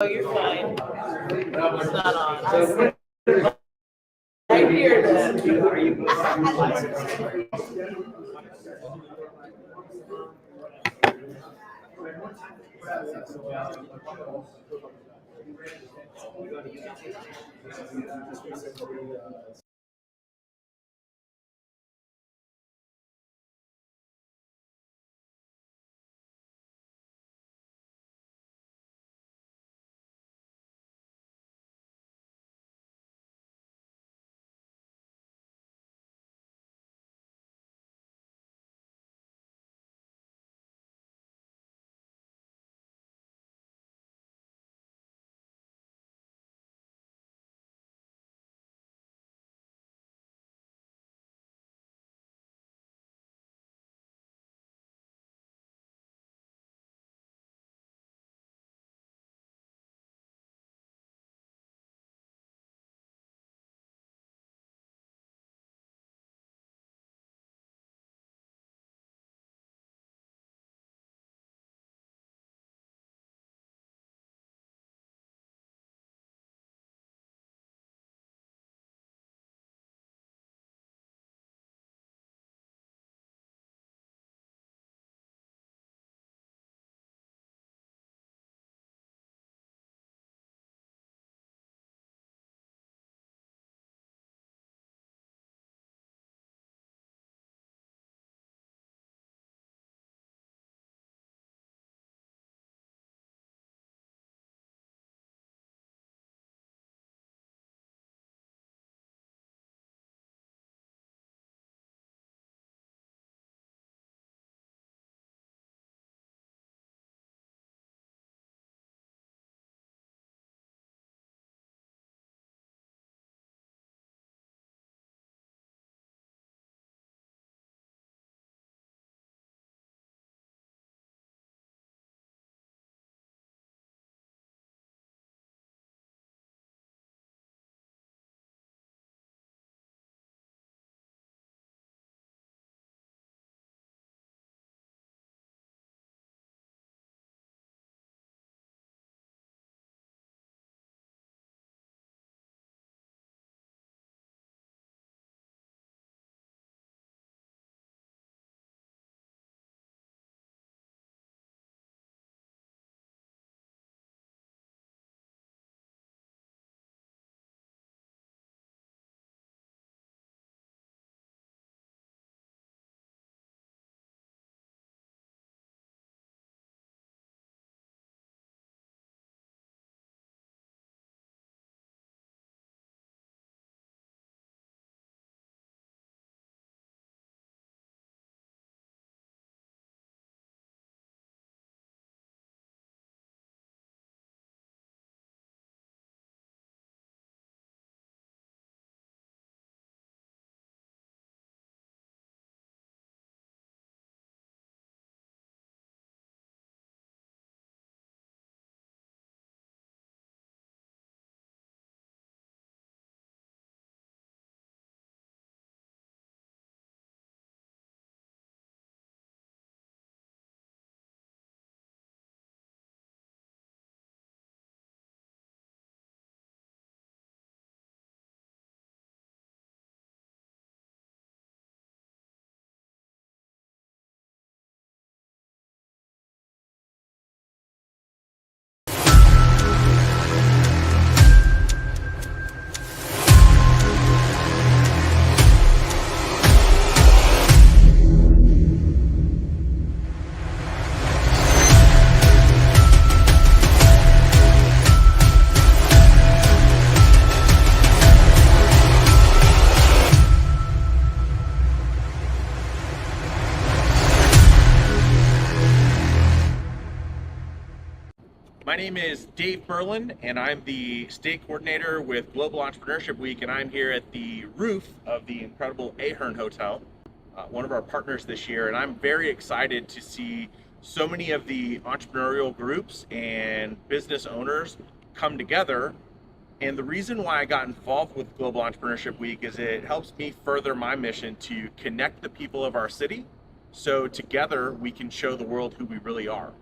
Oh, you're fine. It's not on. I hear that. My name is Dave Berlin, and I'm the state coordinator with Global Entrepreneurship Week, and I'm here at the roof of the incredible Ahern Hotel, one of our partners this year, and I'm very excited to see so many of the entrepreneurial groups and business owners come together. And the reason why I got involved with Global Entrepreneurship Week is it helps me further my mission to connect the people of our city so together we can show the world who we really are.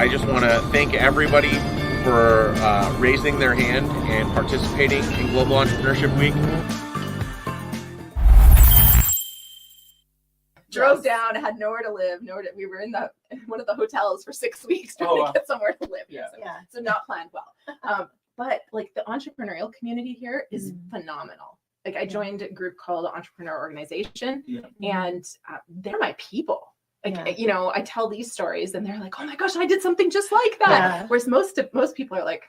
I just want to thank everybody for raising their hand and participating in Global Entrepreneurship Week. Drove down, had nowhere to live. We were in one of the hotels for 6 weeks trying to get somewhere to live. So not planned well. But like the entrepreneurial community here is phenomenal. Like I joined a group called Entrepreneur Organization, and they're my people. Like you know, I tell these stories, and they're like, "Oh my gosh, I did something just like that." Yeah. Whereas most people are like,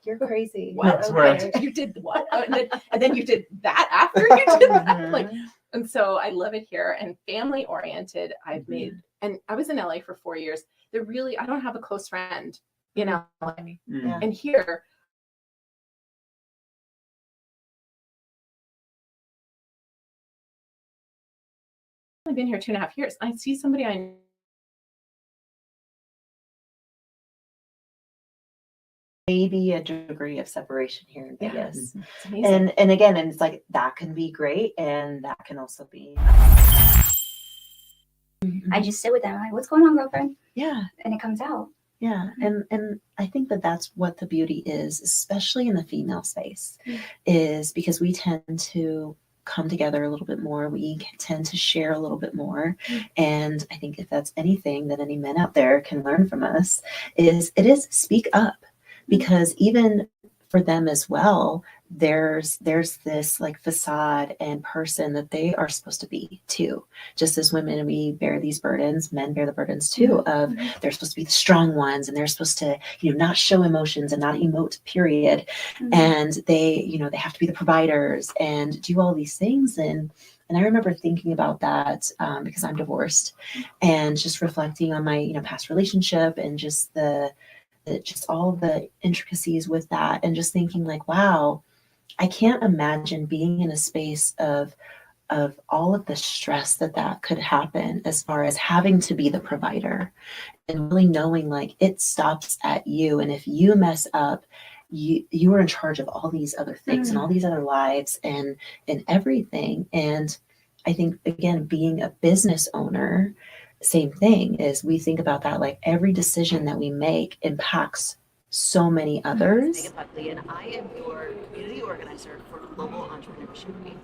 you're crazy. What? Okay. You did what? And then you did that after you did that. Like, and so I love it here and family oriented. I've made, and I was in LA for 4 years. I don't have a close friend in LA. And here, I've been here 2.5 years. I see somebody I maybe a degree of separation here in Vegas. And again, and it's like that can be great, and that can also be. I just sit with them. I'm like, what's going on, girlfriend? Yeah. And it comes out. Yeah. And I think that's what the beauty is, especially in the female space, is because we tend to come together a little bit more. We tend to share a little bit more. And I think if that's anything that any men out there can learn from us, is speak up. Because even for them as well, there's this like facade and person that they are supposed to be too. Just as women, we bear these burdens, men bear the burdens too of they're supposed to be the strong ones, and they're supposed to, not show emotions and not emote, period. And they have to be the providers and do all these things. And I remember thinking about that because I'm divorced, and just reflecting on my, past relationship and just just all the intricacies with that, and just thinking like, wow, I can't imagine being in a space of all of the stress that could happen as far as having to be the provider, and really knowing like it stops at you. And if you mess up, you are in charge of all these other things and all these other lives and everything. And I think, again, being a business owner, same thing is we think about that, like every decision that we make impacts so many others. I'm Buckley, and I am your community organizer for Global Entrepreneurship Week.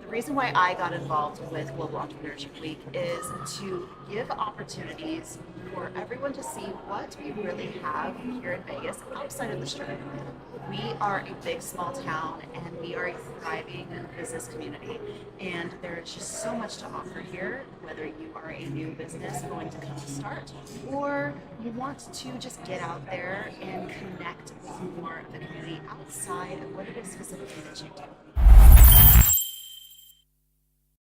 The reason why I got involved with Global Entrepreneurship Week is to give opportunities for everyone to see what we really have here in Vegas outside of the Strip. We are a big small town, and we are a thriving business community, and there is just so much to offer here, whether you are a new business going to come to start, or you want to just get out there and connect with more of the community outside of what it is specifically that you do.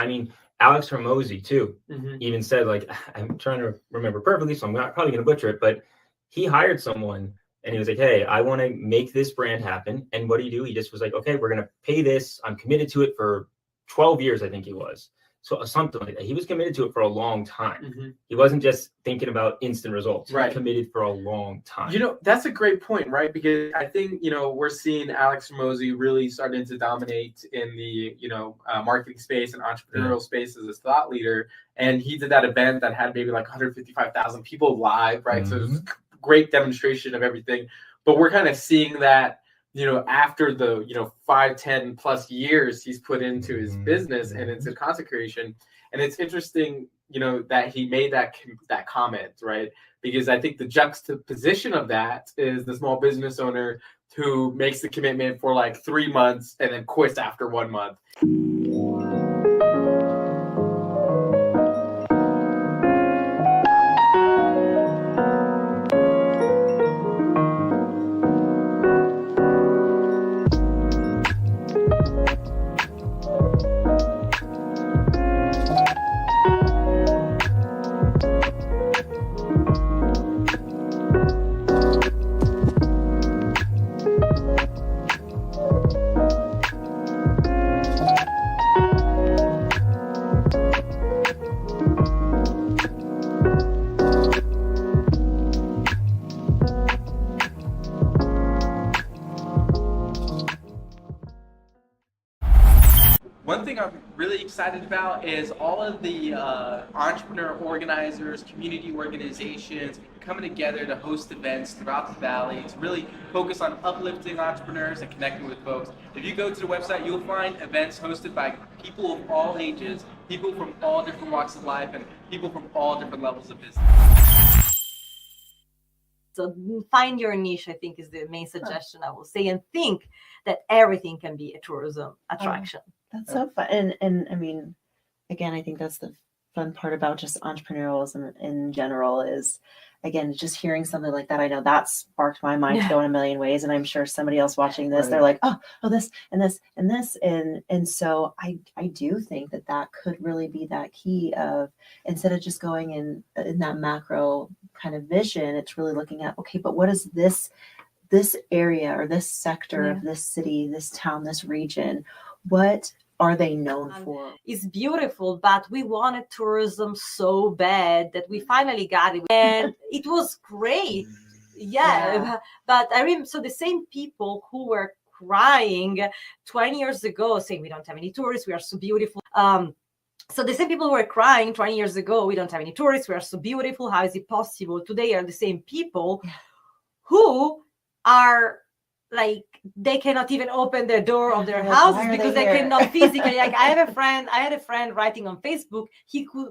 I mean, Alex Hormozy too, even said, like, I'm trying to remember perfectly, so I'm not probably going to butcher it, but he hired someone and he was like, hey, I want to make this brand happen. And what do you do? He just was like, okay, we're going to pay this. I'm committed to it for 12 years, I think he was. So something like that. He was committed to it for a long time. He wasn't just thinking about instant results. He committed for a long time. That's a great point, right? Because I think, we're seeing Alex Hormozy really starting to dominate in the, marketing space and entrepreneurial space as a thought leader. And he did that event that had maybe like 155,000 people live, right? So it was a great demonstration of everything. But we're kind of seeing that, after the, 5, 10 plus years he's put into his business and into consecration. And it's interesting, that he made that comment, right? Because I think the juxtaposition of that is the small business owner who makes the commitment for like 3 months and then quits after 1 month. One thing I'm really excited about is all of the entrepreneur organizers, community organizations coming together to host events throughout the valley to really focus on uplifting entrepreneurs and connecting with folks. If you go to the website, you'll find events hosted by people of all ages, people from all different walks of life, and people from all different levels of business. So find your niche, I think, is the main suggestion I will say, and think that everything can be a tourism attraction. That's so fun. And I mean, again, I think that's the fun part about just entrepreneurialism in general is, again, just hearing something like that. I know that sparked my mind to go in a million ways. And I'm sure somebody else watching this, they're like, oh, this and this and this. And so I do think that could really be that key of, instead of just going in that macro kind of vision, it's really looking at, okay, but what is this area or this sector of this city, this town, this region, what are they known for? It's beautiful, but we wanted tourism so bad that we finally got it, and it was great. But I remember, so the same people who were crying 20 years ago saying we don't have any tourists, we are so beautiful. So the same people who were crying 20 years ago, we don't have any tourists, we are so beautiful, how is it possible? Today are the same people who are like, they cannot even open their door of their houses because they cannot physically. Like I had a friend writing on Facebook,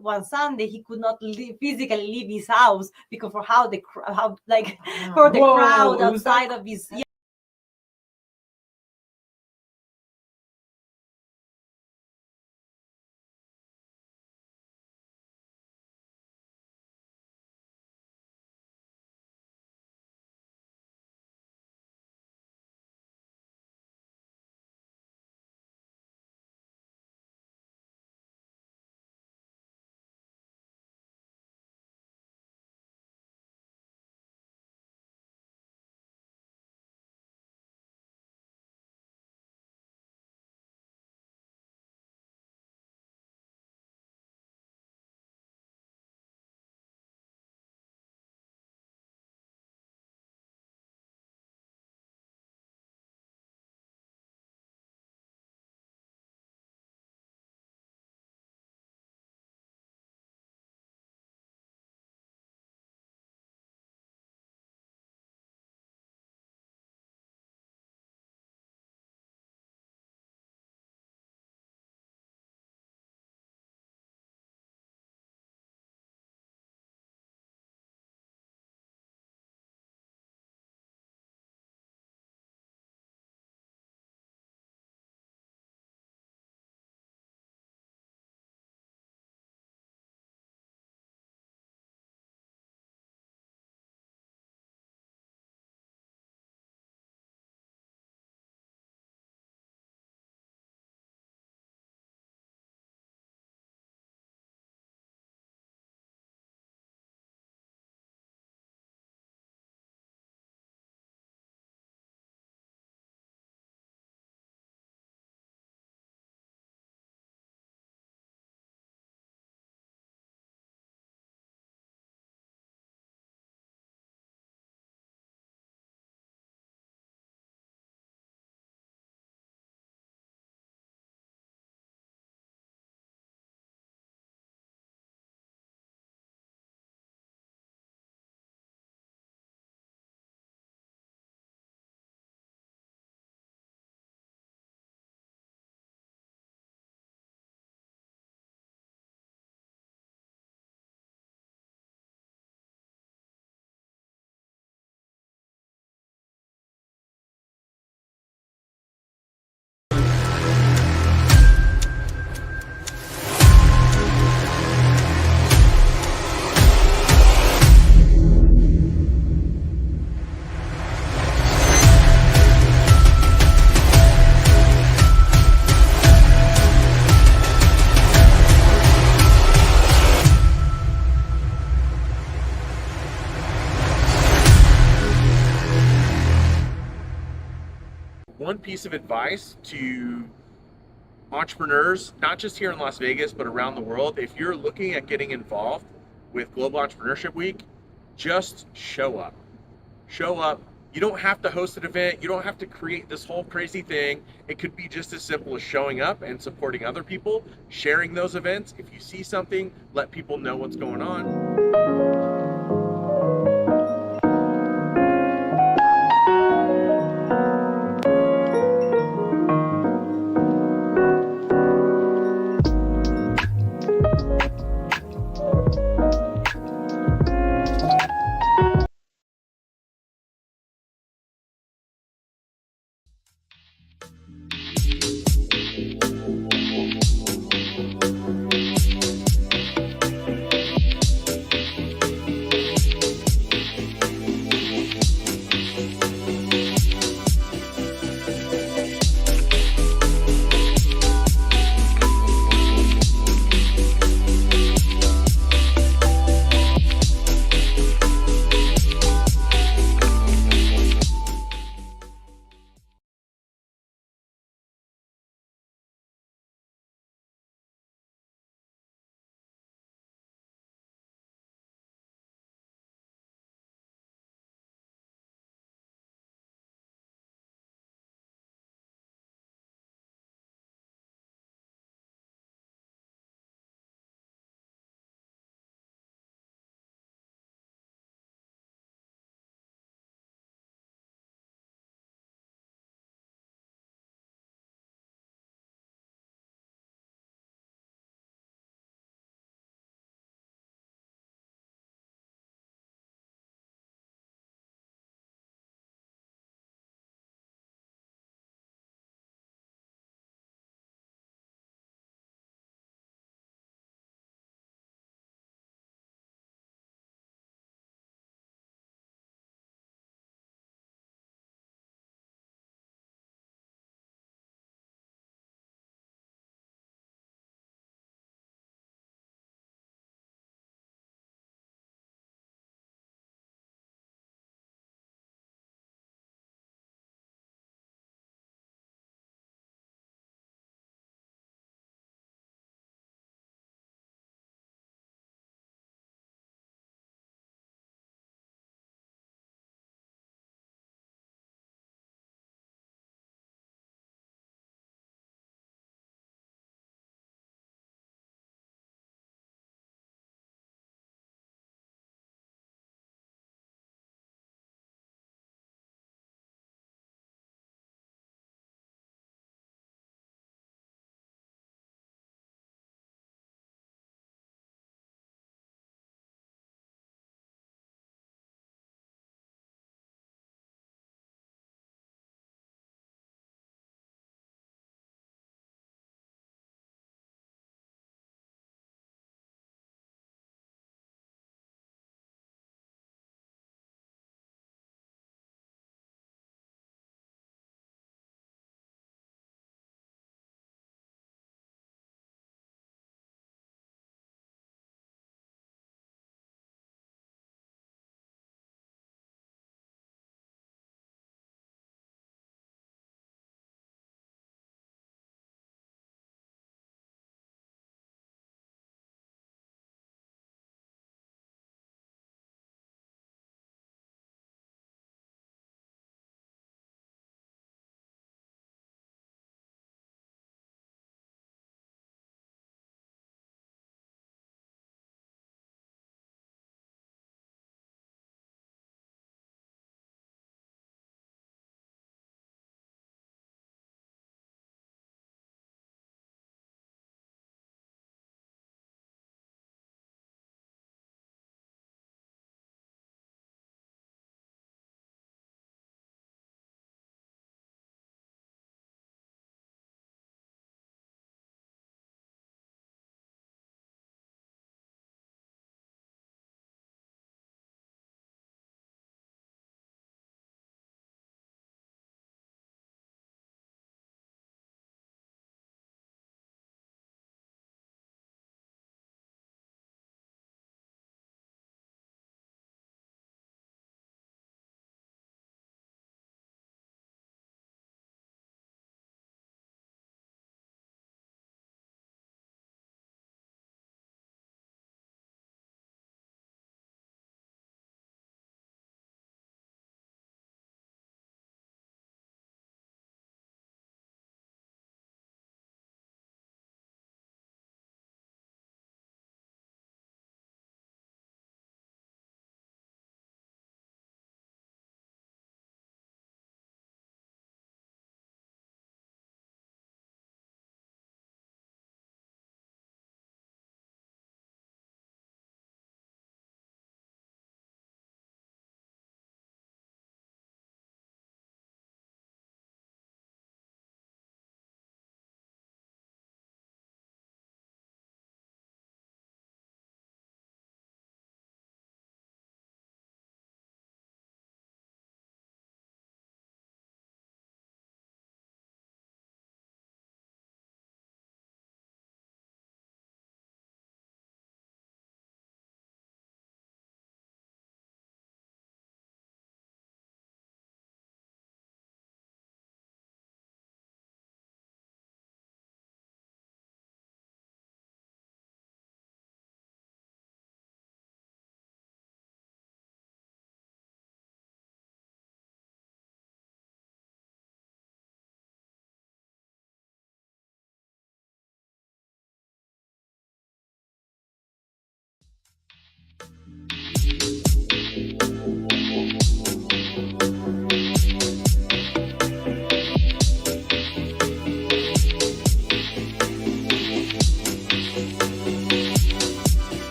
one Sunday he could not physically leave his house because for the crowd outside of his. One piece of advice to entrepreneurs, not just here in Las Vegas, but around the world, if you're looking at getting involved with Global Entrepreneurship Week, just show up. Show up, You don't have to host an event. You don't have to create this whole crazy thing. It could be just as simple as showing up and supporting other people, sharing those events. If you see something, let people know what's going on.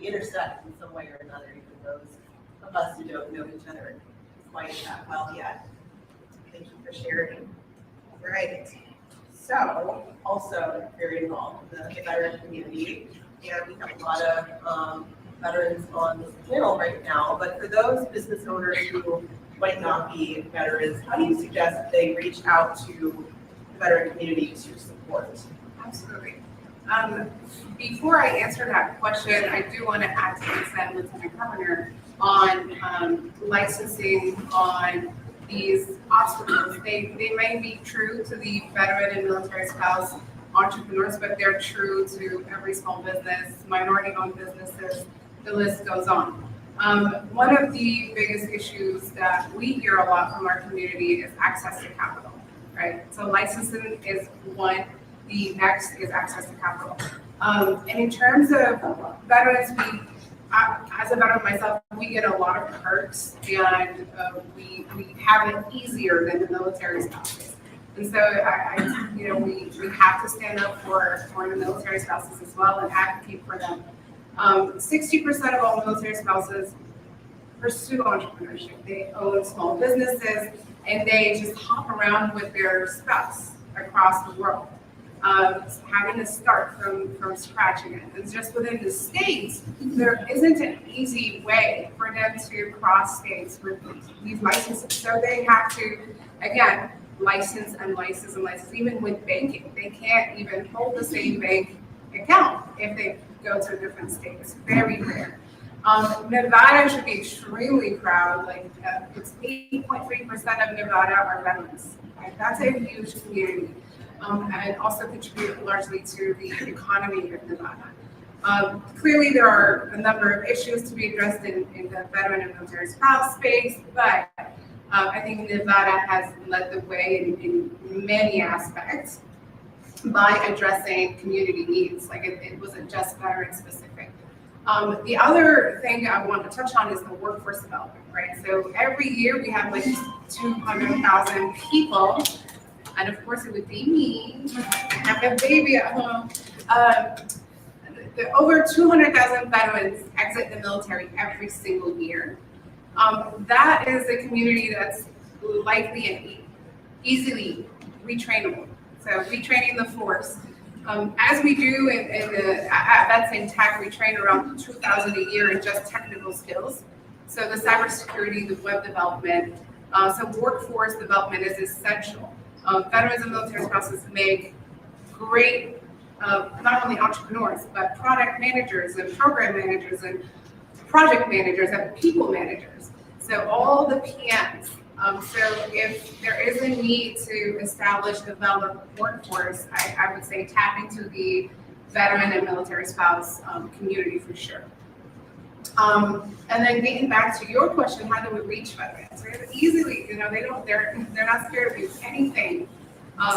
we intersect in some way or another, even those of us who don't know each other quite that well yet. Thank you for sharing. Right. So, also very involved in the veteran community, and we have a lot of veterans on this panel right now. But for those business owners who might not be veterans, how do you suggest that they reach out to the veteran community to support? Absolutely. Before I answer that question, I do want to add to what said Lieutenant Governor on licensing on these obstacles. They may be true to the veteran and military spouse entrepreneurs, but they're true to every small business, minority-owned businesses. The list goes on. One of the biggest issues that we hear a lot from our community is access to capital, right? So licensing is one. The next is access to capital. And in terms of veterans, as a veteran myself, we get a lot of perks, and we have it easier than the military spouses. And so, we have to stand up for the military spouses as well and advocate for them. 60% of all military spouses pursue entrepreneurship. They own small businesses, and they just hop around with their spouse across the world. Having to start from scratch again. And just within the states, there isn't an easy way for them to cross states with these licenses. So they have to, again, license and license and license. Even with banking, they can't even hold the same bank account if they go to a different state. It's very rare. Nevada should be extremely proud. Like it's 8.3% of Nevada are veterans. Right? That's a huge community. And also contribute largely to the economy of Nevada. Clearly, there are a number of issues to be addressed in the veteran and military spouse space, but I think Nevada has led the way in many aspects by addressing community needs. Like it wasn't just veteran specific. The other thing I want to touch on is the workforce development, right? So every year we have like 200,000 people. And of course, it would be me. I have a baby at home. Over 200,000 veterans exit the military every single year. That is a community that's likely and easily retrainable. So retraining the force. As we do at that same tech, we train around 2,000 a year in just technical skills. So the cybersecurity, the web development, so workforce development is essential. Veterans and military spouses make great, not only entrepreneurs, but product managers and program managers and project managers and people managers. So all the PMs. So if there is a need to establish, develop workforce, I would say tap into the veteran and military spouse community for sure. And then getting back to your question, how do we reach veterans? Right? Easily, they're not scared to do anything.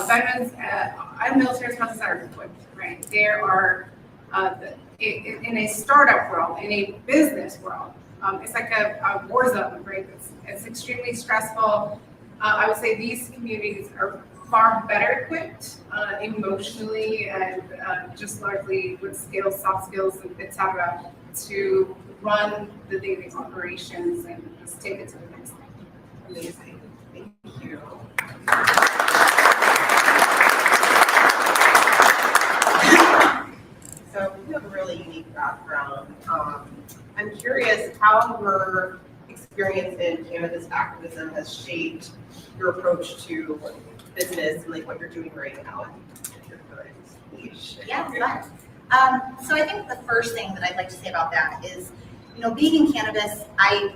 Veterans and military spouses are equipped, right? There are in a startup world, in a business world, it's like a war zone, right? It's extremely stressful. I would say these communities are far better equipped emotionally and just largely with skills, soft skills, etc., to run the daily operations and just take it to the next level. Amazing. Thank you. So you have a really unique background. I'm curious how your experience in cannabis activism has shaped your approach to business and like what you're doing right now in your current niche. Yeah, so I think the first thing that I'd like to say about that is, being in cannabis, I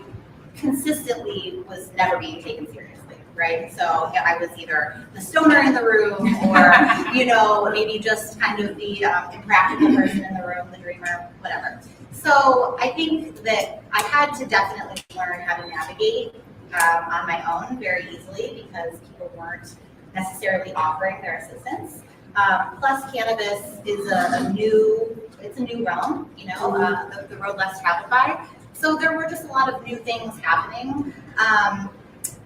consistently was never being taken seriously, right? So I was either the stoner in the room or, maybe just kind of the impractical person in the room, the dreamer, whatever. So I think that I had to definitely learn how to navigate on my own very easily because people weren't necessarily offering their assistance. Plus, cannabis is a new realm, the road less traveled by. So there were just a lot of new things happening.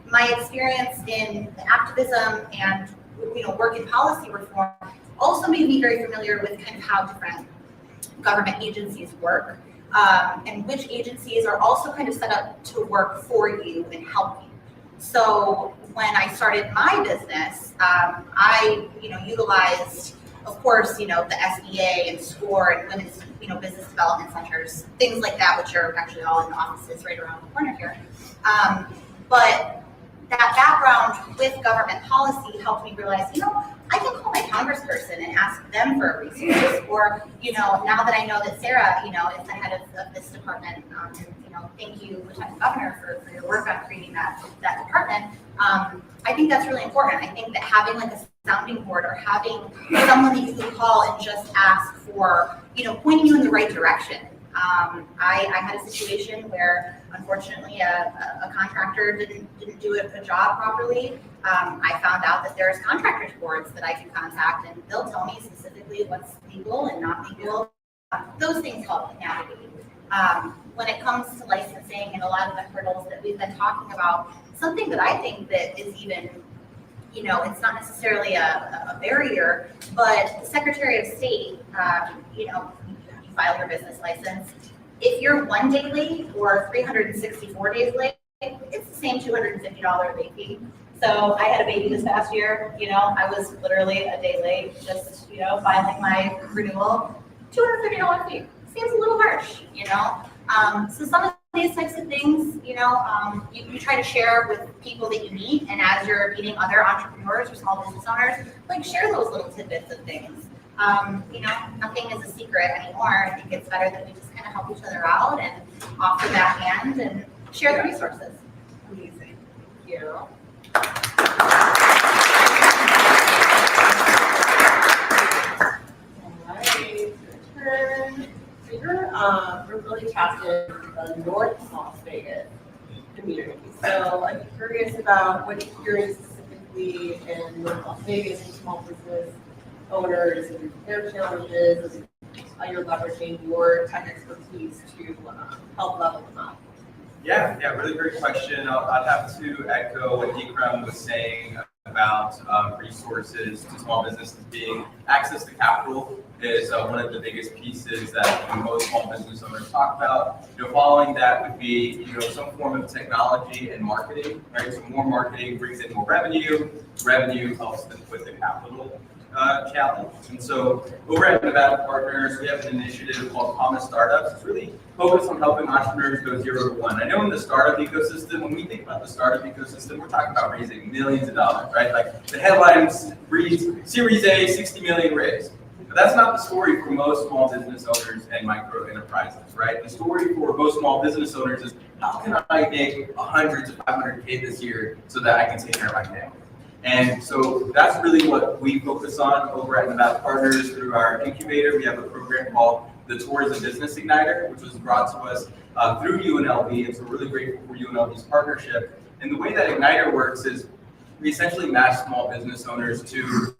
My experience in activism and work in policy reform also made me very familiar with kind of how different government agencies work. and which agencies are also kind of set up to work for you and help you. So when I started my business, I utilized, of course, the SBA and SCORE and women's business development centers, things like that, which are actually all in the offices right around the corner here. But that background with government policy helped me realize, I can call my congressperson and ask them for a resource. Or, now that I know that Sarah, is the head of this department, thank you, Lieutenant Governor, for your work on creating that department. I think that's really important. I think that having like a sounding board or having someone that you can call and just ask for, pointing you in the right direction. I had a situation where, unfortunately, a contractor didn't do a job properly. I found out that there's contractors boards that I can contact, and they'll tell me specifically what's legal and not legal. Those things help navigate. When it comes to licensing and a lot of the hurdles that we've been talking about, something that I think that is even, it's not necessarily a barrier, but the Secretary of State, you file your business license. If you're 1 day late or 364 days late, it's the same $250 late fee. So I had a baby this past year, I was literally a day late, just, filing my renewal, $250 fee. Seems a little harsh, So some of these types of things, you try to share with people that you meet, and as you're meeting other entrepreneurs or small business owners, like share those little tidbits of things. Nothing is a secret anymore. I think it's better that we just kind of help each other out and offer that hand and share the resources. Amazing. Thank you. All right, your turn. So you're really tapped in the North Las Vegas community. So I'm curious about what you're doing specifically in North Las Vegas and small business owners and their challenges, and how you're leveraging your tech expertise to help level them up. Yeah, really great question. I'd have to echo what Ikram was saying about resources to small businesses being access to capital is one of the biggest pieces that most small business owners talk about. Following that would be some form of technology and marketing, right? So more marketing brings in more revenue. Revenue helps them with the capital challenge. And so over at Nevada Partners, we have an initiative called Promise Startups. It's really focused on helping entrepreneurs go 0 to 1. I know in the startup ecosystem, when we think about the startup ecosystem, we're talking about raising millions of dollars, right? Like the headlines reads Series A, 60 million raised. But that's not the story for most small business owners and micro enterprises, right? The story for most small business owners is how can I make 100 to 500K this year so that I can take care of my family? And so that's really what we focus on over at Nevada Partners through our incubator. We have a program called the Tourism Business Igniter, which was brought to us through UNLV. And so we're really grateful for UNLV's partnership. And the way that Igniter works is we essentially match small business owners to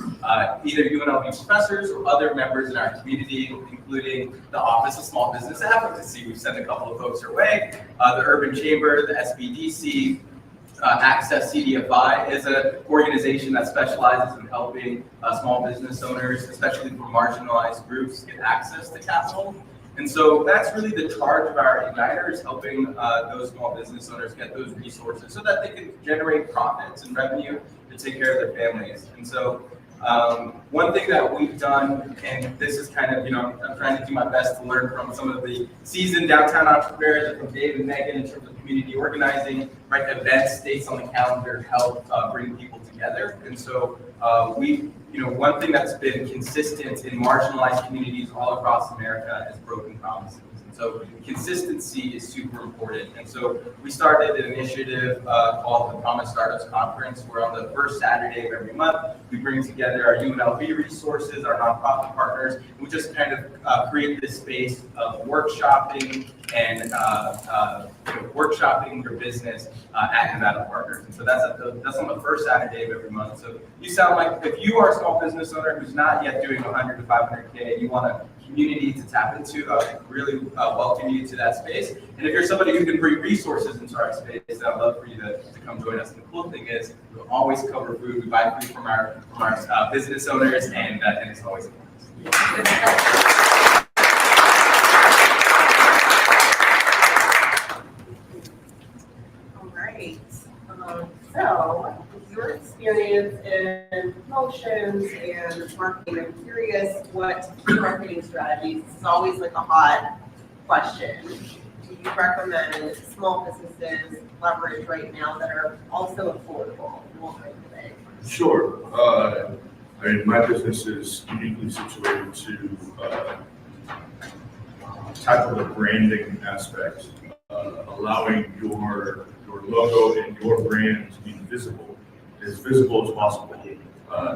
either UNLV professors or other members in our community, including the Office of Small Business Advocacy. We've sent a couple of folks our way. The Urban Chamber, the SBDC, Access CDFI is an organization that specializes in helping small business owners, especially for marginalized groups, get access to capital. And so that's really the charge of our Igniter, is helping those small business owners get those resources so that they can generate profits and revenue to take care of their families. And so one thing that we've done, and this is kind of, I'm trying to do my best to learn from some of the seasoned downtown entrepreneurs, and from Dave and Megan in terms of community organizing, right? Events, dates on the calendar help bring people together. And so one thing that's been consistent in marginalized communities all across America is broken promises. So consistency is super important. And so we started an initiative called the Promise Startups Conference, where on the first Saturday of every month, we bring together our UNLV resources, our nonprofit partners, and we just kind of create this space of workshopping and workshopping your business at Nevada Partners. And so that's on the first Saturday of every month. So you sound like, if you are a small business owner who's not yet doing 100 to 500K, you want a community to tap into, I really welcome you to that space. And if you're somebody who can bring resources into our space, I'd love for you to come join us. And the cool thing is, we'll always cover food. We buy food from our business owners, and it's always a bonus. promotions and marketing, I'm curious what marketing strategies, this is always like a hot question. Do you recommend small businesses leverage right now that are also affordable? Sure. I mean, my business is uniquely situated to tackle the branding aspect, allowing your logo and your brand to be visible as possible.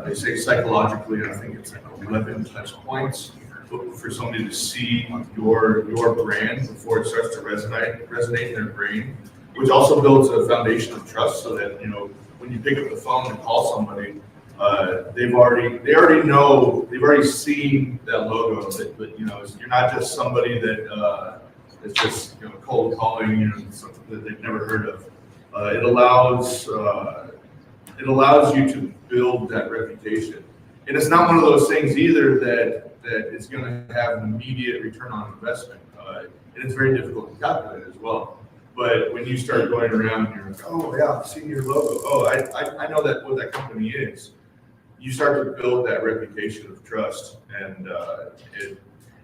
They say psychologically, I think it's like 11 touch points for somebody to see your brand before it starts to resonate in their brain, which also builds a foundation of trust so that, you know, when you pick up the phone and call somebody, they've already seen that logo, but you know, you're not just somebody that is just, you know, cold calling, you know, something that they've never heard of. It allows you to build that reputation, and it's not one of those things either that is going to have an immediate return on investment, and it's very difficult to calculate as well. But when you start going around and you're like, oh yeah, I've seen your logo. Oh, I know what that company is. You start to build that reputation of trust, and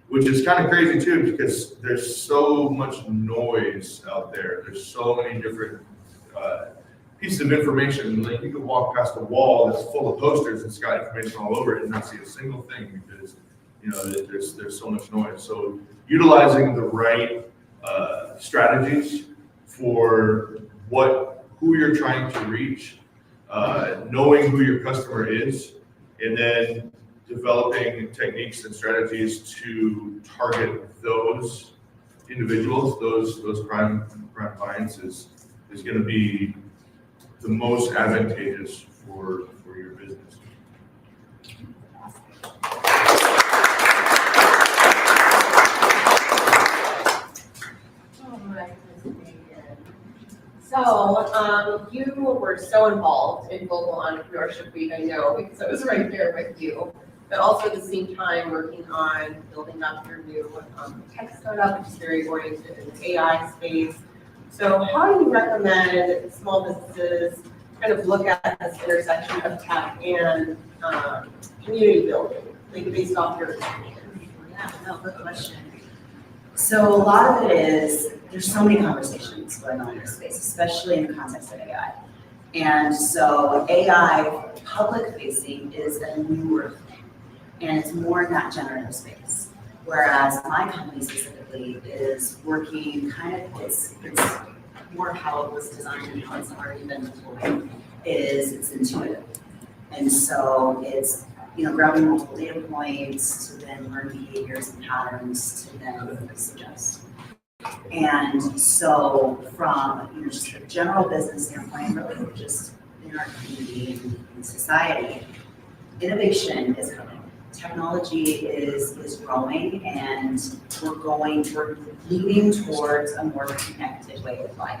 which is kind of crazy too, because there's so much noise out there. There's so many different pieces of information. Like, you could walk past a wall that's full of posters that's got information all over it and not see a single thing because, you know, there's so much noise. So utilizing the right strategies for who you're trying to reach, knowing who your customer is, and then developing techniques and strategies to target those individuals, those crime clients is going to be the most advantageous for your business. So you were so involved in Global Entrepreneurship Week, I know, because I was right there with you, but also at the same time working on building up your new tech startup, which is very oriented in the AI space. So how do you recommend small businesses kind of look at this intersection of tech and community building, like based off your experience? Yeah, no, good question. So a lot of it is, there's so many conversations going on in this space, especially in the context of AI. And so AI public facing is a newer thing, and it's more in that generative space. Whereas my company specifically is working it's more how it was designed and how it's already been deployed, it's intuitive. And so it's, you know, grabbing multiple data points to then learn behaviors and patterns to then suggest. And so from, you know, just a general business standpoint, really just in our community and society, innovation is coming. Technology is growing, and we're leaning towards a more connected way of life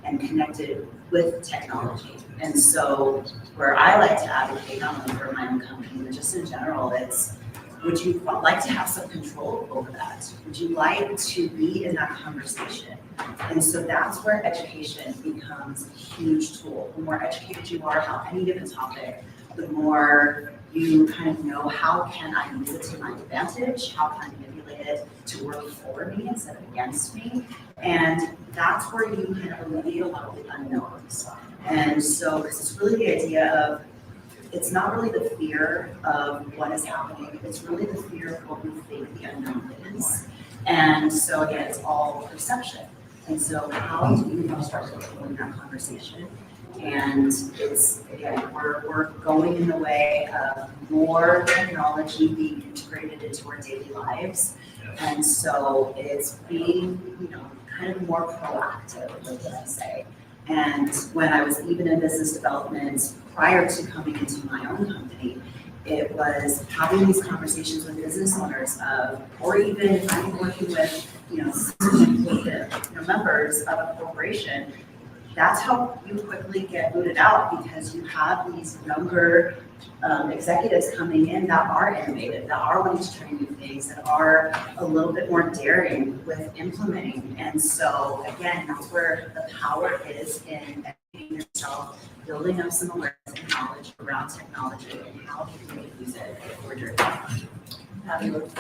and connected with technology. And so where I like to advocate, not only for my own company, but just in general, it's, would you like to have some control over that? Would you like to be in that conversation? And so that's where education becomes a huge tool. The more educated you are about any given topic, the more you kind of know, how can I use it to my advantage? How can I manipulate it to work for me instead of against me? And that's where you kind of alleviate a lot of the unknowns. And so, because it's really the idea of, it's not really the fear of what is happening, it's really the fear of what we think the unknown is. And so again, it's all perception. And so how do you start controlling that conversation? And it's, again, we're going in the way of more technology being integrated into our daily lives. And so it's being, you know, kind of more proactive, what I say. And when I was even in business development prior to coming into my own company, it was having these conversations with business owners or even if I'm working with, you know, members of a corporation. That's how you quickly get booted out, because you have these younger executives coming in that are innovative, that are wanting to try new things, that are a little bit more daring with implementing. And so again, that's where the power is in educating yourself, building up some awareness and knowledge around technology and how you can use it for your job. Fabulous.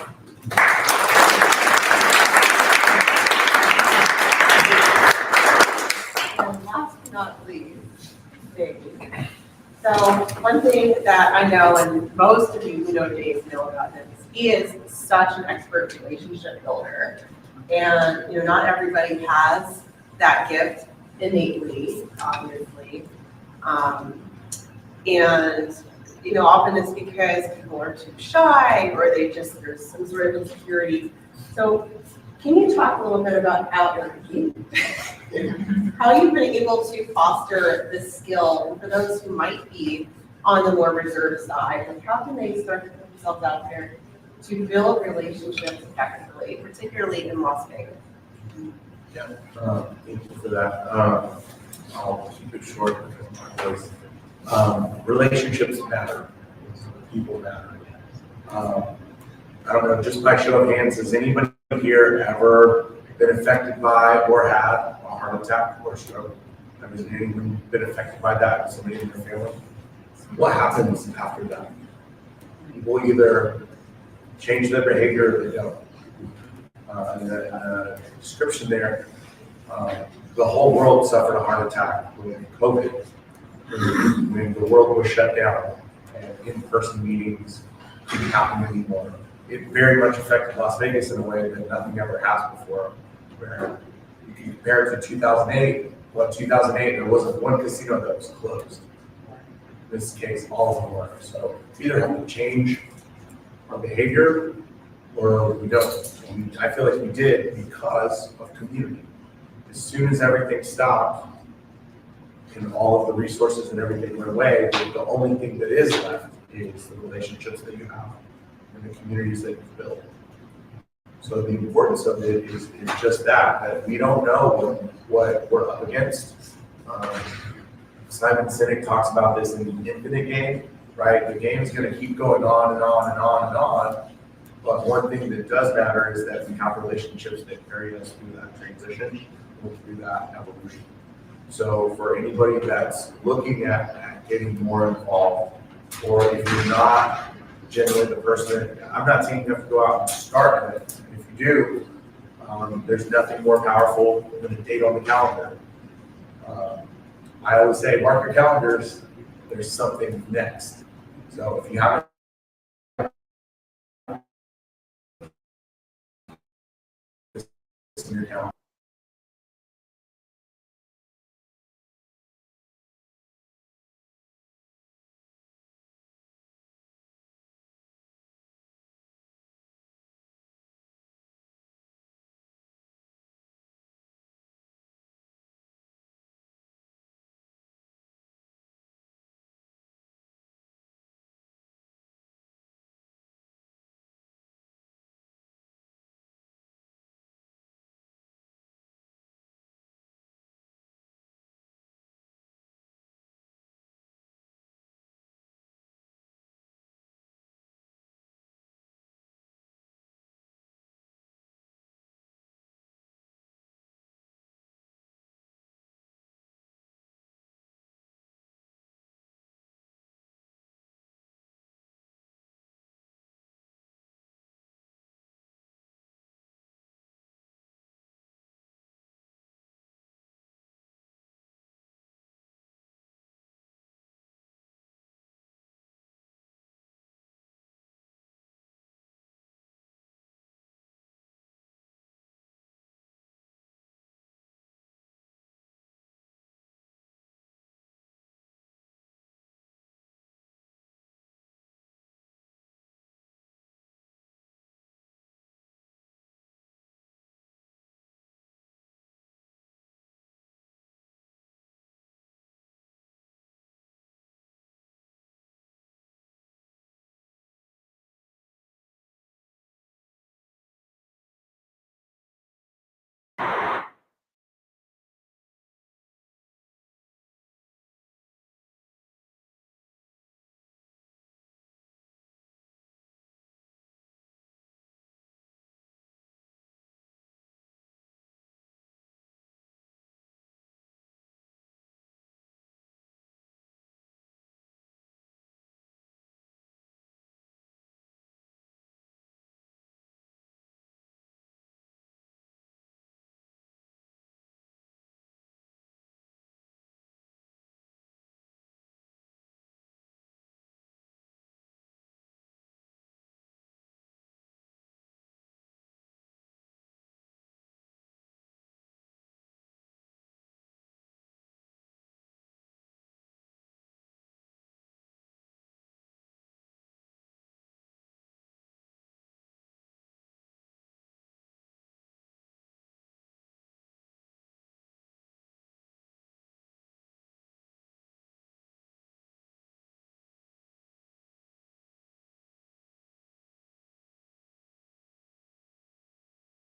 And last but not least, Dave. So one thing that I know, and most of you who know Dave know about him, is he is such an expert relationship builder. And not everybody has that gift innately, obviously. And often it's because people are too shy or there's some sort of insecurity. So can you talk a little bit about how you've been able to foster this skill, and for those who might be on the more reserved side, and how can they start to put themselves out there to build relationships effectively, particularly in Las Vegas? Yeah, thank you for that. I'll keep it short because my voice. Relationships matter. People matter. I don't know, just by show of hands, has anybody here ever been affected by or had a heart attack or stroke? Has anyone been affected by that? Somebody in their family? What happens after that? People either change their behavior or they don't. In the description there, the whole world suffered a heart attack with COVID when the world was shut down and in-person meetings didn't happen anymore. It very much affected Las Vegas in a way that nothing ever has before. Where if you compare it to 2008, 2008, there wasn't one casino that was closed. In this case, all of them were. So we either have to change our behavior or we don't. And I feel like we did because of community. As soon as everything stopped and all of the resources and everything went away, the only thing that is left is the relationships that you have and the communities that you've built. So the importance of it is just that we don't know what we're up against. Simon Sinek talks about this in the infinite game, right? The game is going to keep going on and on and on and on. But one thing that does matter is that we have relationships that carry us through that transition or through that evolution. So for anybody that's looking at getting more involved, or if you're not generally the person, I'm not saying you have to go out and start it. If you do, there's nothing more powerful than a date on the calendar. I always say, mark your calendars, there's something next. So if you haven't in your calendar,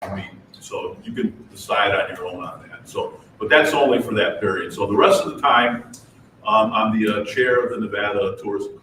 I mean, so you can decide on your own on that. So, but that's only for that period. So the rest of the time, I'm the chair of the Nevada Tourism